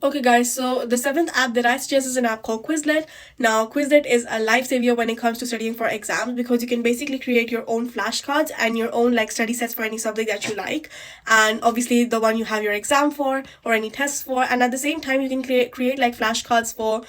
Okay, guys, so the seventh app that I suggest is an app called Quizlet. Now, Quizlet is a lifesaver when it comes to studying for exams because you can basically create your own flashcards and your own like study sets for any subject that you like, and obviously the one you have your exam for or any tests for. And at the same time, you can create like flashcards for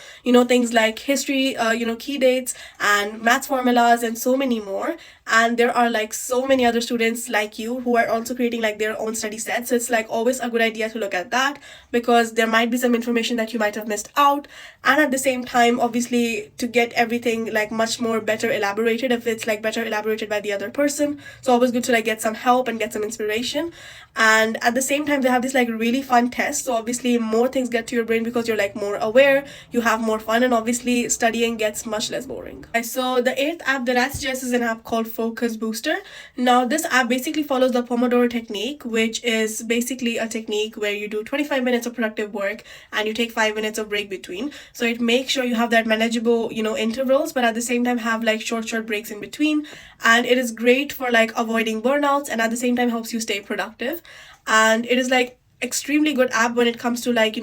things like history, key dates and maths formulas and so many more. And there are like so many other students like you who are also creating like their own study sets. So it's like always a good idea to look at that because there might be some information that you might have missed out. And at the same time, obviously, to get everything like much more better elaborated if it's like better elaborated by the other person. So always good to like get some help and get some inspiration. And at the same time, they have this like really fun test. So obviously more things get to your brain because you're like more aware, you have more fun, and obviously studying gets much less boring. So the eighth app that I suggest is an app called Focus Booster. Now this app basically follows the Pomodoro technique, which is basically a technique where you do 25 minutes of productive work and you take 5 minutes of break between. So it makes sure you have that manageable, intervals, but at the same time have like short breaks in between. And it is great for like avoiding burnouts and at the same time helps you stay productive. And it is like extremely good app when it comes to like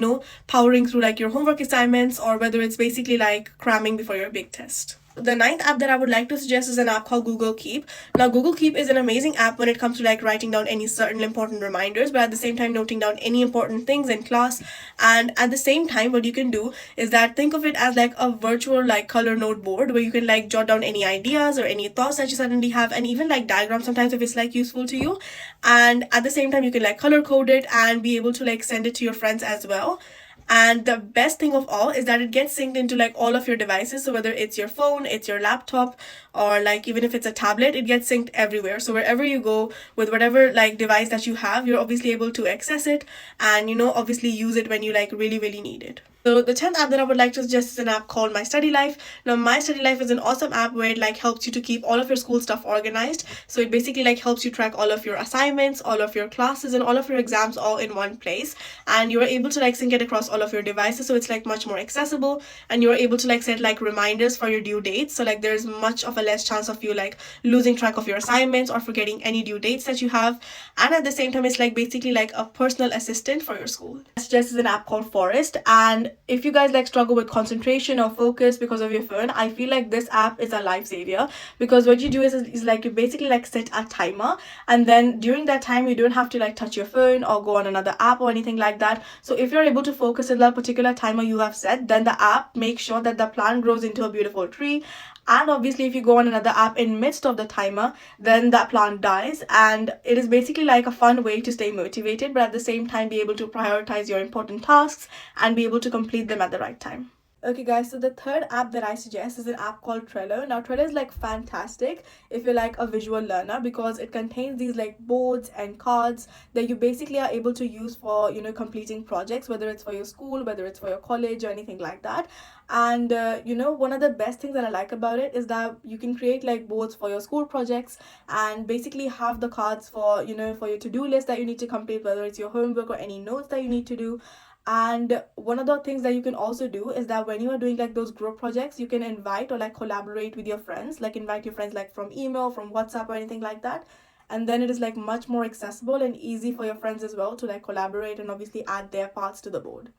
powering through like your homework assignments or whether it's basically like cramming before your big test. The ninth app that I would like to suggest is an app called Google Keep. Now, Google Keep is an amazing app when it comes to like writing down any certain important reminders, but at the same time noting down any important things in class. And at the same time, what you can do is that think of it as like a virtual like color note board where you can like jot down any ideas or any thoughts that you suddenly have, and even like diagrams sometimes if it's like useful to you. And at the same time, you can like color code it and be able to like send it to your friends as well. And the best thing of all is that it gets synced into like all of your devices. So whether it's your phone, it's your laptop, or like even if it's a tablet, it gets synced everywhere. So wherever you go with whatever like device that you have, you're obviously able to access it and obviously use it when you like really need it. So the 10th app that I would like to suggest is an app called My Study Life. Now My Study Life is an awesome app where it like helps you to keep all of your school stuff organized. So it basically like helps you track all of your assignments, all of your classes and all of your exams all in one place. And you're able to like sync it across all of your devices. So it's like much more accessible and you're able to like set like reminders for your due dates. So like there's much of a less chance of you like losing track of your assignments or forgetting any due dates that you have. And at the same time, it's like basically like a personal assistant for your school. I suggest is an app called Forest. And if you guys like struggle with concentration or focus because of your phone, I feel like this app is a lifesaver because what you do is like you basically like set a timer, and then during that time you don't have to like touch your phone or go on another app or anything like that. So if you're able to focus in that particular timer you have set, then the app makes sure that the plant grows into a beautiful tree. And obviously if you go on another app in midst of the timer, then that plant dies. And it is basically like a fun way to stay motivated but at the same time be able to prioritize your important tasks and be able to complete them at the right time. Okay, guys, so the third app that I suggest is an app called Trello. Now, Trello is like fantastic if you're like a visual learner because it contains these like boards and cards that you basically are able to use for, completing projects, whether it's for your school, whether it's for your college or anything like that. And, one of the best things that I like about it is that you can create like boards for your school projects and basically have the cards for, for your to-do list that you need to complete, whether it's your homework or any notes that you need to do. And one of the things that you can also do is that when you are doing like those group projects, you can invite or like collaborate with your friends, like invite your friends like from email, from WhatsApp or anything like that. And then it is like much more accessible and easy for your friends as well to like collaborate and obviously add their parts to the board.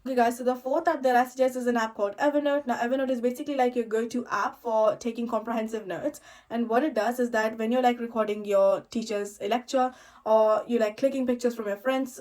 Okay, guys, so the fourth app that I suggest is an app called Evernote. Now, Evernote is basically like your go-to app for taking comprehensive notes. And what it does is that when you're like recording your teacher's lecture or you like clicking pictures from your friend's,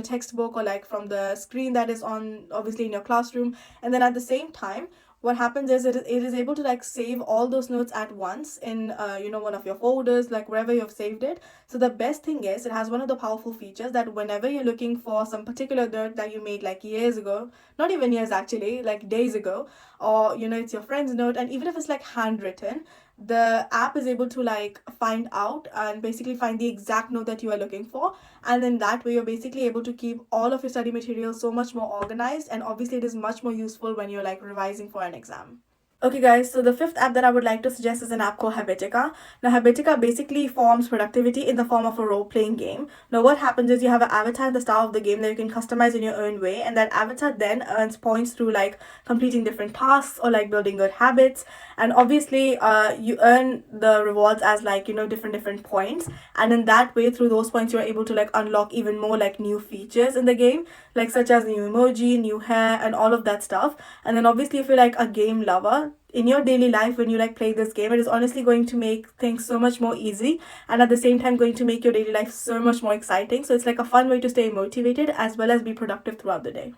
textbook or like from the screen that is on obviously in your classroom, and then at the same time, what happens is it is able to like save all those notes at once in one of your folders, like wherever you have saved it. So the best thing is it has one of the powerful features that whenever you're looking for some particular note that you made like years ago, not even years actually, like days ago, or it's your friend's note, and even if it's like handwritten, the app is able to like find out and basically find the exact note that you are looking for. And then that way you're basically able to keep all of your study material so much more organized, and obviously it is much more useful when you're like revising for an exam. Okay, guys, so the fifth app that I would like to suggest is an app called Habitica. Now, Habitica basically forms productivity in the form of a role playing game. Now, what happens is you have an avatar at the start of the game that you can customize in your own way, and that avatar then earns points through like completing different tasks or like building good habits. And obviously, you earn the rewards as like, different points. And in that way, through those points, you're able to like unlock even more like new features in the game, like such as new emoji, new hair, and all of that stuff. And then obviously, if you're like a game lover, in your daily life when you like play this game, it is honestly going to make things so much more easy, and at the same time going to make your daily life so much more exciting. So it's like a fun way to stay motivated as well as be productive throughout the day.